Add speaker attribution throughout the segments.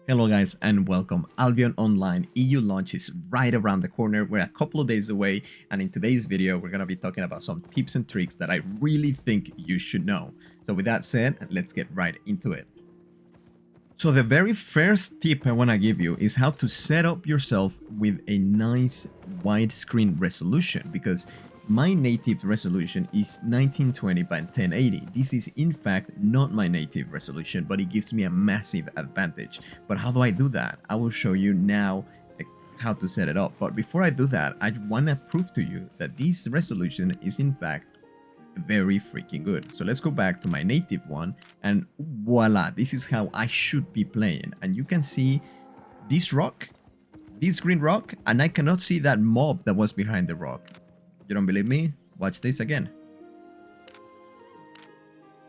Speaker 1: Hello guys and welcome. Albion Online EU launch is right around the corner. We're a couple of days away, and in today's video we're going to be talking about some tips and tricks that I really think you should know. So with that said, let's get right into it. So the very first tip I want to give you is how to set up yourself with a nice widescreen resolution, because my native resolution is 1920 by 1080. This is in fact not my native resolution, but it gives me a massive advantage. But how do I do that? I will show you now how to set it up. But before I do that, I want to prove to you that this resolution is in fact very freaking good. So let's go back to my native one, and voila, this is how I should be playing. And you can see this rock, this green rock, and I cannot see that mob that was behind the rock. You don't believe me? Watch this again.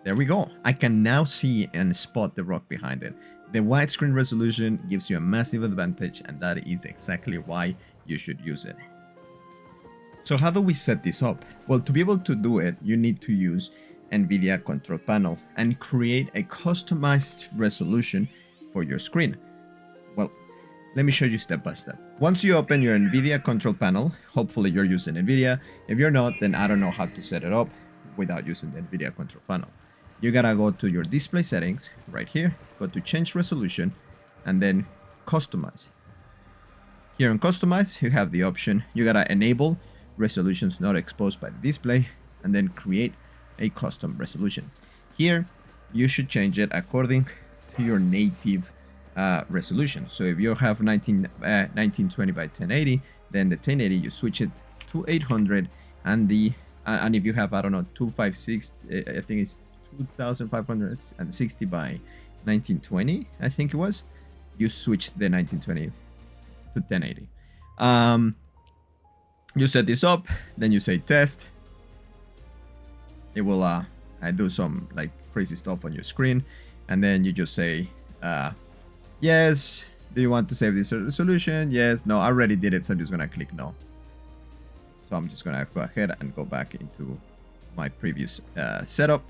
Speaker 1: There we go. I can now see and spot the rock behind it. The widescreen resolution gives you a massive advantage, and that is exactly why you should use it. So how do we set this up? Well, to be able to do it, you need to use NVIDIA control panel and create a customized resolution for your screen. Well, let me show you step by step. Once you open your NVIDIA control panel, hopefully you're using NVIDIA. If you're not, then I don't know how to set it up without using the NVIDIA control panel. You gotta go to your display settings right here, go to change resolution, and then customize. Here in customize, you have the option, you gotta enable resolutions not exposed by the display, and then create a custom resolution. Here, you should change it according to your native resolution. So if you have 1920 by 1080, then the 1080 you switch it to 800, and if you have, I don't know, 256, I think it's 2560 by 1920, I think it was, you switch the 1920 to 1080. You set this up, then you say test. It will do some like crazy stuff on your screen, and then you just say yes. Do you want to save this resolution? Yes. No, I already did it, so I'm just gonna click no. So I'm just gonna go ahead and go back into my previous setup,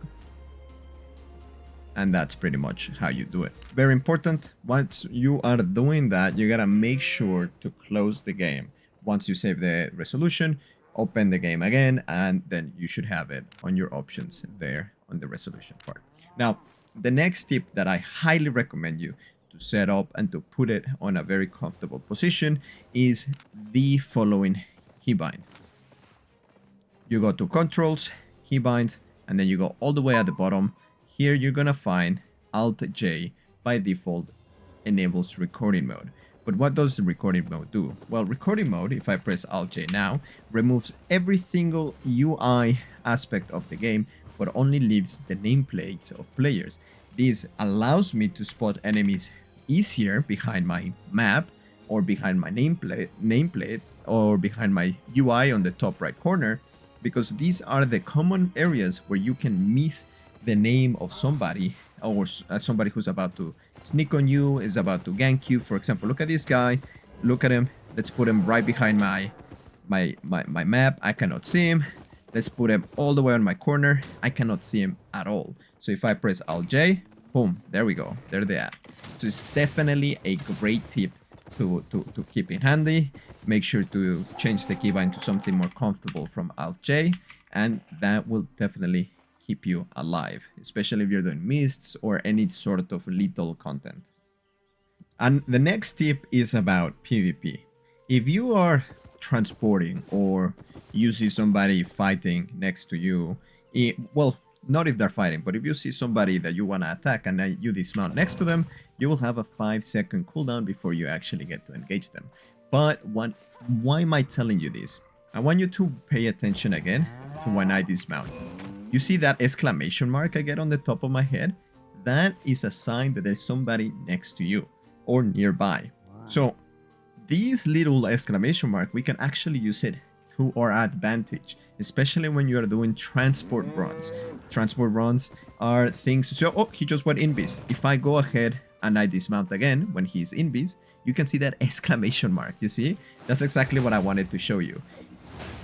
Speaker 1: and that's pretty much how you do it. Very important, once you are doing that, you gotta make sure to close the game. Once you save the resolution, open the game again, and then you should have it on your options there on the resolution part. Now, the next tip that I highly recommend you to set up and to put it on a very comfortable position is the following keybind. You go to controls, keybind, and then you go all the way at the bottom. Here you're gonna find Alt J by default enables recording mode. But what does the recording mode do? Well, recording mode, if I press Alt J now, removes every single UI aspect of the game, but only leaves the nameplates of players. This allows me to spot enemies easier behind my map, or behind my nameplate, or behind my UI on the top right corner, because these are the common areas where you can miss the name of somebody, or somebody who's about to sneak on you, is about to gank you. For example, look at this guy, look at him. Let's put him right behind my map. I cannot see him. Let's put him all the way on my corner. I cannot see him at all. So if I press Alt J, boom, there we go, there they are. So it's definitely a great tip to keep in handy. Make sure to change the keybind to something more comfortable from Alt J, and that will definitely keep you alive, especially if you're doing mists or any sort of lethal content. And the next tip is about PvP. If you are transporting or you see somebody fighting next to you, well, not if they're fighting, but if you see somebody that you want to attack and then you dismount next to them, you will have a 5-second cooldown before you actually get to engage them. But why am I telling you this? I want you to pay attention again to when I dismount. You see that exclamation mark I get on the top of my head? That is a sign that there's somebody next to you or nearby. So this little exclamation mark, we can actually use it to our advantage, especially when you are doing transport runs. Transport runs are things, so, oh, he just went invis. If I go ahead and I dismount again when he's invis, you can see that exclamation mark, you see? That's exactly what I wanted to show you.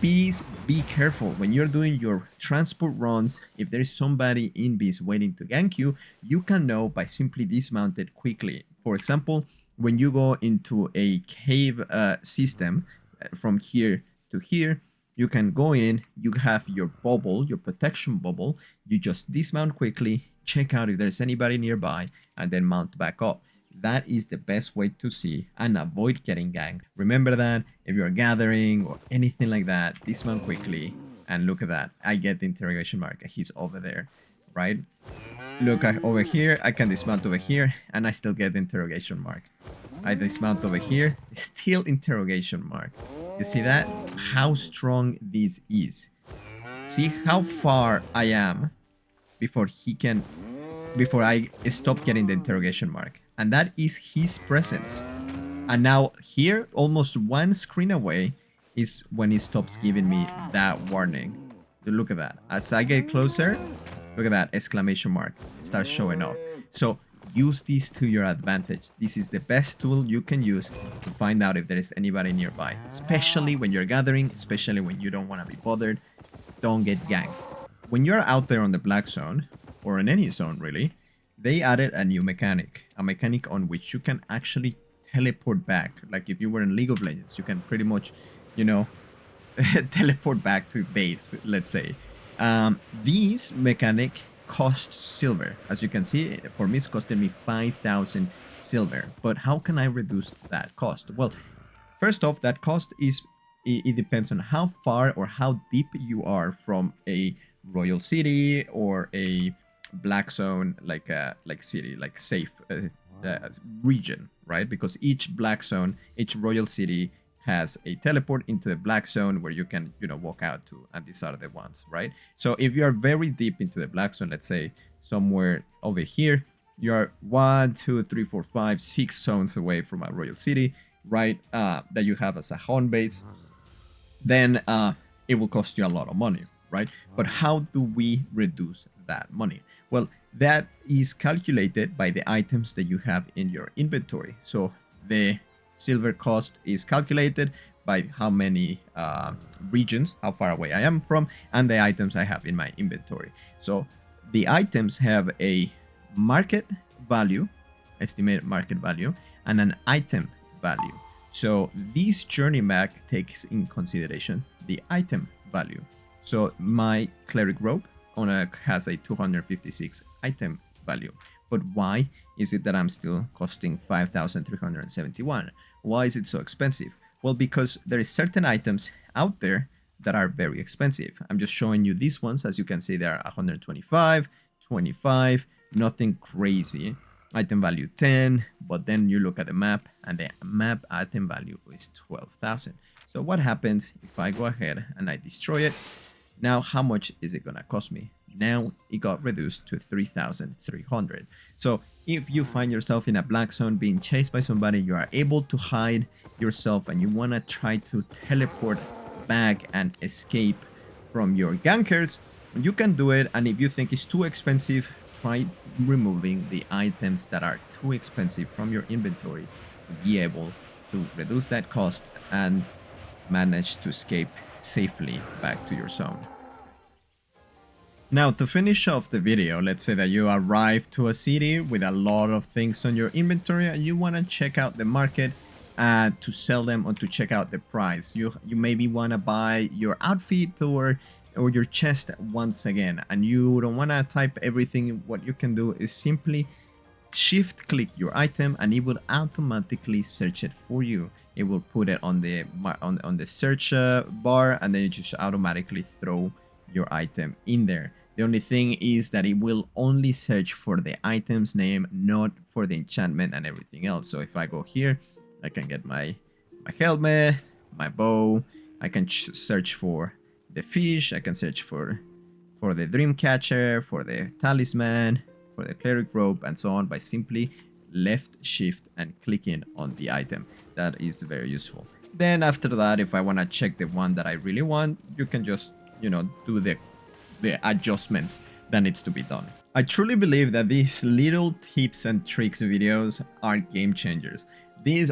Speaker 1: Please be careful when you're doing your transport runs. If there is somebody in base waiting to gank you, you can know by simply dismounted quickly For example, when you go into a cave system from here to here, you can go in, you have your bubble, your protection bubble, you just dismount quickly, check out if there's anybody nearby, and then mount back up. That is the best way to see and avoid getting ganked. Remember that if you're gathering or anything like that, dismount quickly, and look at that. I get the interrogation mark. He's over there, right? Look over here, I can dismount over here, and I still get the interrogation mark. I dismount over here, still interrogation mark. You see that? How strong this is. See how far I am before I stop getting the interrogation mark. And that is his presence. And now here, almost one screen away, is when he stops giving me that warning. Look at that. As I get closer, look at that exclamation mark. It starts showing up. So use this to your advantage. This is the best tool you can use to find out if there is anybody nearby. Especially when you're gathering, especially when you don't want to be bothered. Don't get ganked. When you're out there on the black zone, or in any zone really, they added a new mechanic. A mechanic on which you can actually teleport back. Like if you were in League of Legends, you can pretty much, you know, teleport back to base, let's say. This mechanic costs silver. As you can see, for me it's costing me 5,000 silver. But how can I reduce that cost? Well, first off, that cost is, it depends on how far or how deep you are from a royal city or a black zone, like city, like safe region, right? Because each black zone, each royal city has a teleport into the black zone where you can, you know, walk out to, and these are the ones, right? So if you are very deep into the black zone, let's say somewhere over here, you are 1, 2, 3, 4, 5, 6 zones away from a royal city, right? That you have as a home base, then it will cost you a lot of money, right? But how do we reduce that money? Well, that is calculated by the items that you have in your inventory. So the silver cost is calculated by how many regions, how far away I am from, and the items I have in my inventory. So the items have a market value, estimated market value, and an item value. So this journey map takes in consideration the item value. So my cleric robe has a 256 item value. But why is it that I'm still costing 5,371? Why is it so expensive? Well, because there is certain items out there that are very expensive. I'm just showing you these ones. As you can see, they are 125, 25, nothing crazy. Item value 10, but then you look at the map and the map item value is 12,000. So what happens if I go ahead and I destroy it? Now, how much is it gonna cost me? Now it got reduced to 3,300. So if you find yourself in a black zone being chased by somebody, you are able to hide yourself and you wanna try to teleport back and escape from your gankers, you can do it. And if you think it's too expensive, try removing the items that are too expensive from your inventory to be able to reduce that cost and manage to escape safely back to your zone. Now, to finish off the video, let's say that you arrive to a city with a lot of things on your inventory and you want to check out the market to sell them or to check out the price. You maybe want to buy your outfit or your chest once again, and you don't want to type everything. What you can do is simply shift click your item and it will automatically search it for you. It will put it on the search bar, and then you just automatically throw your item in there. The only thing is that it will only search for the item's name, not for the enchantment and everything else. So if I go here, I can get my helmet, my bow. I can search for the fish. I can search for the dream catcher, for the talisman, for the cleric robe, and so on by simply left shift and clicking on the item. That is very useful. Then after that, if I want to check the one that I really want, you can just, you know, do the adjustments that needs to be done. I truly believe that these little tips and tricks videos are game changers.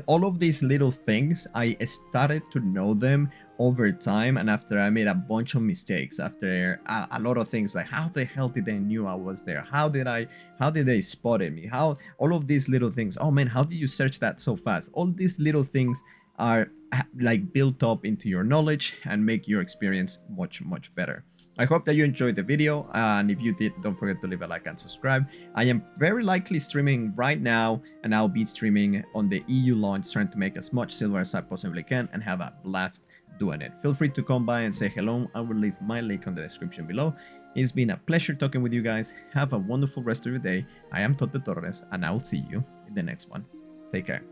Speaker 1: All of these little things, I started to know them over time, and after I made a bunch of mistakes, after a lot of things like how the hell did they knew I was there, how did they spotted me, how all of these little things, oh man, how did you search that so fast, all these little things are like built up into your knowledge and make your experience much better. I hope that you enjoyed the video, and if you did, don't forget to leave a like and subscribe. I am very likely streaming right now, and I'll be streaming on the EU launch, trying to make as much silver as I possibly can and have a blast doing it. Feel free to come by and say hello. I will leave my link on the description below. It's been a pleasure talking with you guys. Have a wonderful rest of your day. I am Tote Torres, and I will see you in the next one. Take care.